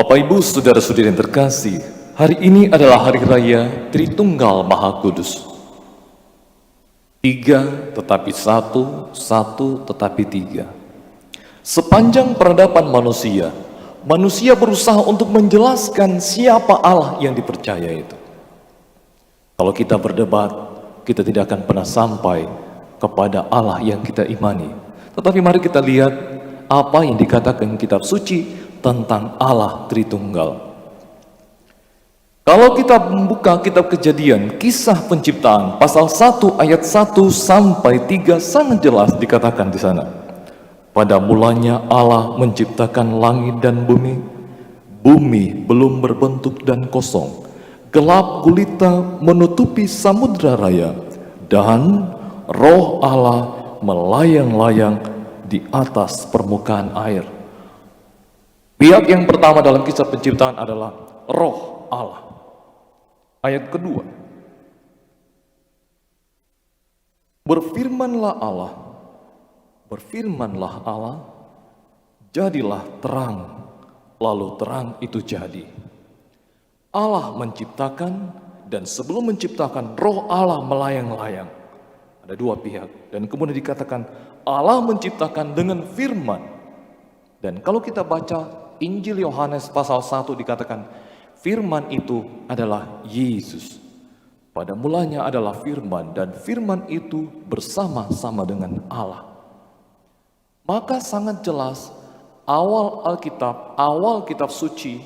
Bapak Ibu Saudara-saudari yang terkasih, hari ini adalah hari raya Tritunggal Maha Kudus. 3 tetapi 1, 1 tetapi 3. Sepanjang peradaban manusia, manusia berusaha untuk menjelaskan siapa Allah yang dipercaya itu. Kalau kita berdebat, kita tidak akan pernah sampai kepada Allah yang kita imani. Tetapi mari kita lihat apa yang dikatakan kitab suci tentang Allah Tritunggal. Kalau kita membuka kitab Kejadian, kisah penciptaan, pasal 1 ayat 1 sampai 3 sangat jelas dikatakan di sana. Pada mulanya Allah menciptakan langit dan bumi. Bumi belum berbentuk dan kosong. Gelap gulita menutupi samudra raya. Dan roh Allah melayang-layang di atas permukaan air. Pihak yang pertama dalam kisah penciptaan adalah roh Allah. Ayat kedua, berfirmanlah Allah, jadilah terang, lalu terang itu jadi. Allah menciptakan, dan sebelum menciptakan roh Allah melayang-layang. Ada dua pihak, dan kemudian dikatakan Allah menciptakan dengan firman. Dan kalau kita baca Injil Yohanes pasal 1 dikatakan firman itu adalah Yesus. Pada mulanya adalah firman, dan firman itu bersama-sama dengan Allah. Maka sangat jelas awal Alkitab, awal kitab suci,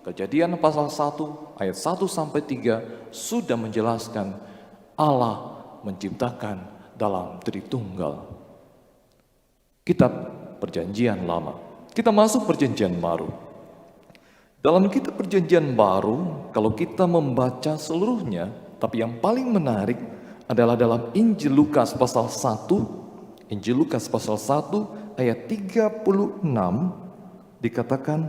Kejadian pasal 1 ayat 1 sampai 3 sudah menjelaskan Allah menciptakan dalam Tritunggal. Kitab Perjanjian Lama. Kita masuk Perjanjian Baru. Dalam kitab Perjanjian Baru, kalau kita membaca seluruhnya, tapi yang paling menarik adalah dalam Injil Lukas pasal 1, Injil Lukas pasal 1 ayat 36 dikatakan,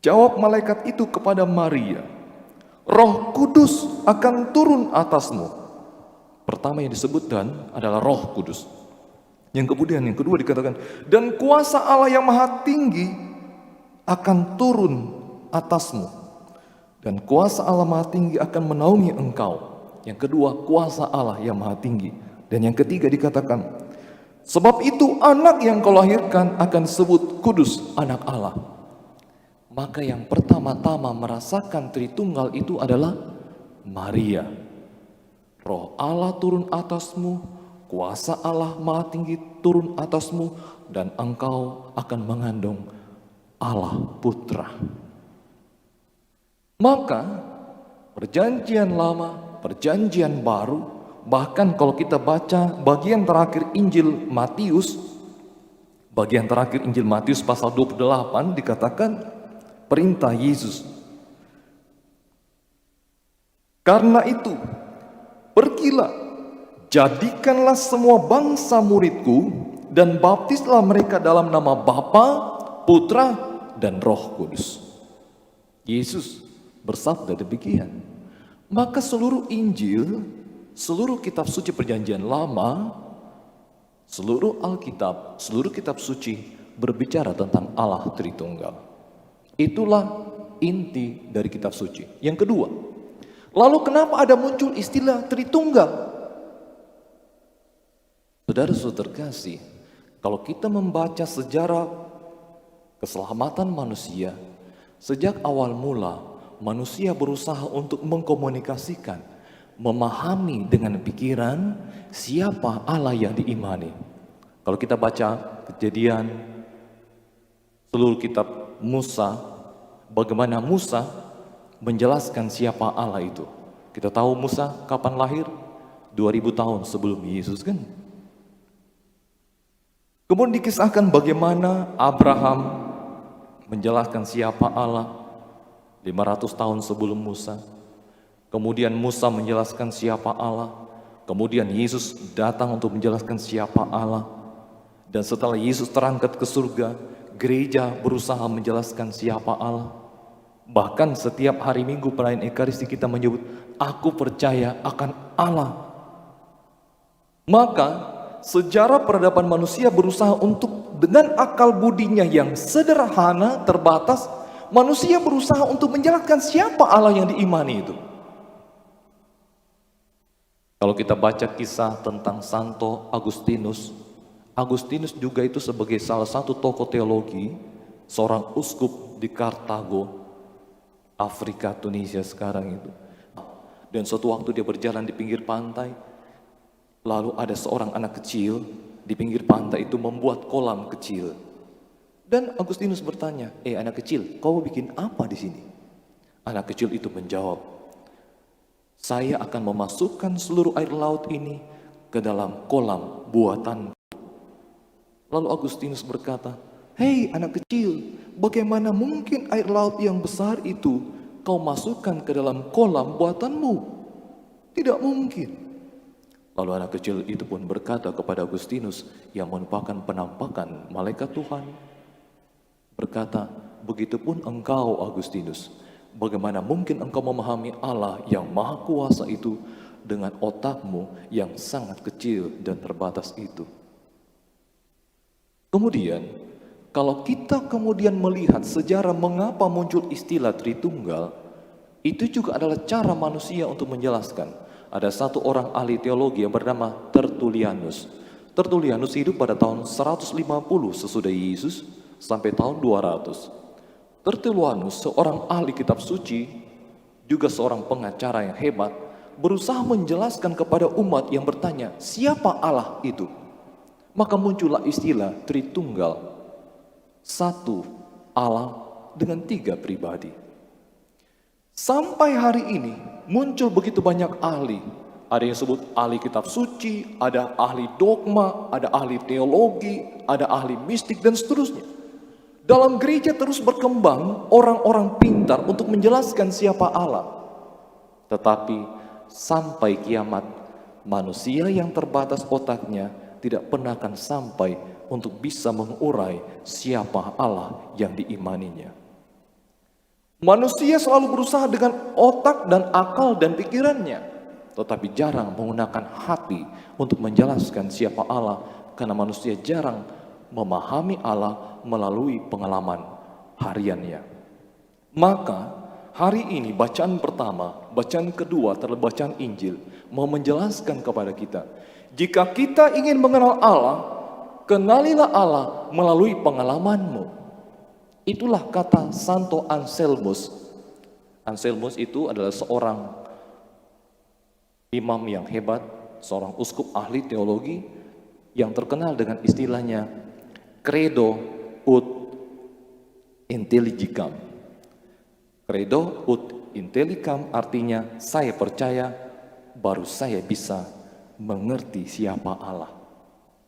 jawab malaikat itu kepada Maria, Roh Kudus akan turun atasmu. Pertama yang disebutkan adalah Roh Kudus. Yang kedua dikatakan, dan kuasa Allah yang maha tinggi akan turun atasmu, dan kuasa Allah maha tinggi akan menaungi engkau. Yang kedua, kuasa Allah yang maha tinggi. Dan yang ketiga dikatakan, sebab itu anak yang kau lahirkan akan disebut kudus, anak Allah. Maka yang pertama-tama merasakan Tritunggal itu adalah Maria. Roh Allah turun atasmu, kuasa Allah maha tinggi turun atasmu, dan engkau akan mengandung Allah Putra. Maka Perjanjian Lama, Perjanjian Baru, bahkan kalau kita baca bagian terakhir Injil Matius, pasal 28 dikatakan perintah Yesus. Karena itu, pergilah, jadikanlah semua bangsa muridku, dan baptislah mereka dalam nama Bapa, Putra, dan Roh Kudus. Yesus bersabda demikian. Maka seluruh Injil, seluruh kitab suci Perjanjian Lama, seluruh Alkitab, seluruh kitab suci berbicara tentang Allah Tritunggal. Itulah inti dari kitab suci. Yang kedua, lalu kenapa ada muncul istilah Tritunggal? Saudara-saudara terkasih, kalau kita membaca sejarah keselamatan manusia, sejak awal mula manusia berusaha untuk mengkomunikasikan, memahami dengan pikiran siapa Allah yang diimani. Kalau kita baca Kejadian, seluruh kitab Musa, bagaimana Musa menjelaskan siapa Allah itu. Kita tahu Musa kapan lahir? 2000 tahun sebelum Yesus kan? Kemudian dikisahkan bagaimana Abraham menjelaskan siapa Allah 500 tahun sebelum Musa. Kemudian Musa menjelaskan siapa Allah. Kemudian Yesus datang untuk menjelaskan siapa Allah. Dan setelah Yesus terangkat ke surga, gereja berusaha menjelaskan siapa Allah. Bahkan setiap hari Minggu perayaan Ekaristi kita menyebut, aku percaya akan Allah. Maka sejarah peradaban manusia berusaha untuk dengan akal budinya yang sederhana, terbatas, manusia berusaha untuk menjelaskan siapa Allah yang diimani itu. Kalau kita baca kisah tentang Santo Agustinus, Agustinus juga itu sebagai salah satu tokoh teologi, seorang uskup di Kartago, Afrika, Tunisia sekarang itu. Dan suatu waktu dia berjalan di pinggir pantai, lalu ada seorang anak kecil di pinggir pantai itu membuat kolam kecil. Dan Agustinus bertanya, anak kecil, kau bikin apa di sini? Anak kecil itu menjawab, saya akan memasukkan seluruh air laut ini ke dalam kolam buatan. Lalu Agustinus berkata, hei anak kecil, bagaimana mungkin air laut yang besar itu kau masukkan ke dalam kolam buatanmu? Tidak mungkin. Lalu anak kecil itu pun berkata kepada Agustinus yang merupakan penampakan malaikat Tuhan, berkata, begitupun engkau Agustinus, bagaimana mungkin engkau memahami Allah yang maha kuasa itu dengan otakmu yang sangat kecil dan terbatas itu. Kemudian, kalau kita kemudian melihat sejarah mengapa muncul istilah Tritunggal, itu juga adalah cara manusia untuk menjelaskan. Ada satu orang ahli teologi yang bernama Tertullianus. Tertullianus hidup pada tahun 150 sesudah Yesus sampai tahun 200. Tertullianus, seorang ahli kitab suci, juga seorang pengacara yang hebat, berusaha menjelaskan kepada umat yang bertanya, siapa Allah itu? Maka muncullah istilah Tritunggal, satu Allah dengan 3 pribadi. Sampai hari ini muncul begitu banyak ahli. Ada yang sebut ahli kitab suci, ada ahli dogma, ada ahli teologi, ada ahli mistik, dan seterusnya. Dalam gereja terus berkembang orang-orang pintar untuk menjelaskan siapa Allah. Tetapi sampai kiamat, manusia yang terbatas otaknya tidak pernah akan sampai untuk bisa mengurai siapa Allah yang diimaninya. Manusia selalu berusaha dengan otak dan akal dan pikirannya, tetapi jarang menggunakan hati untuk menjelaskan siapa Allah, karena manusia jarang memahami Allah melalui pengalaman hariannya. Maka hari ini bacaan pertama, bacaan kedua terhadap bacaan Injil mau menjelaskan kepada kita, jika kita ingin mengenal Allah, kenalilah Allah melalui pengalamanmu. Itulah kata Santo Anselmus. Anselmus itu adalah seorang imam yang hebat, seorang uskup ahli teologi yang terkenal dengan istilahnya Credo ut intelligicam. Credo ut intelligicam artinya saya percaya baru saya bisa mengerti siapa Allah.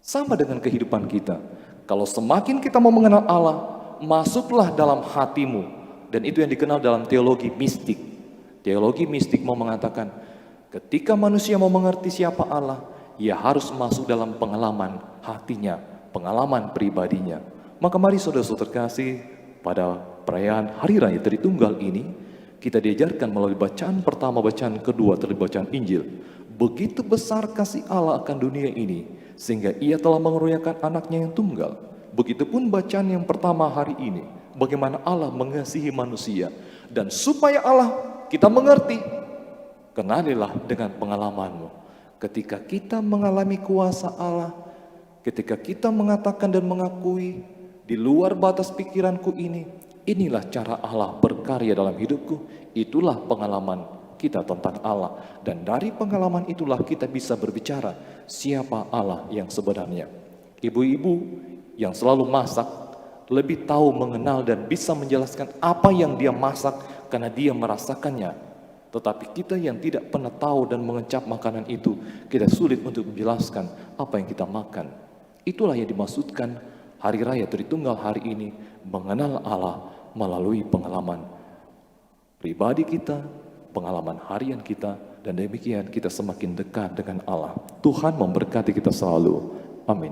Sama dengan kehidupan kita. Kalau semakin kita mau mengenal Allah, masuklah dalam hatimu. Dan itu yang dikenal dalam teologi mistik. Teologi mistik mau mengatakan, ketika manusia mau mengerti siapa Allah, ia harus masuk dalam pengalaman hatinya, pengalaman pribadinya. Maka mari saudara-saudara terkasih, pada perayaan Hari Raya Tritunggal ini, kita diajarkan melalui bacaan pertama, bacaan kedua terhadap bacaan Injil. Begitu besar kasih Allah akan dunia ini, sehingga ia telah mengaruniakan anaknya yang tunggal. Begitupun bacaan yang pertama hari ini, bagaimana Allah mengasihi manusia. Dan supaya Allah kita mengerti, kenalilah dengan pengalamanmu. Ketika kita mengalami kuasa Allah, ketika kita mengatakan dan mengakui, di luar batas pikiranku ini, inilah cara Allah berkarya dalam hidupku, itulah pengalaman kita tentang Allah. Dan dari pengalaman itulah kita bisa berbicara siapa Allah yang sebenarnya. Ibu-ibu yang selalu masak lebih tahu, mengenal, dan bisa menjelaskan apa yang dia masak karena dia merasakannya. Tetapi kita yang tidak pernah tahu dan mengecap makanan itu, kita sulit untuk menjelaskan apa yang kita makan. Itulah yang dimaksudkan Hari Raya Tritunggal hari ini, mengenal Allah melalui pengalaman pribadi kita, pengalaman harian kita, dan demikian kita semakin dekat dengan Allah. Tuhan memberkati kita selalu. Amin.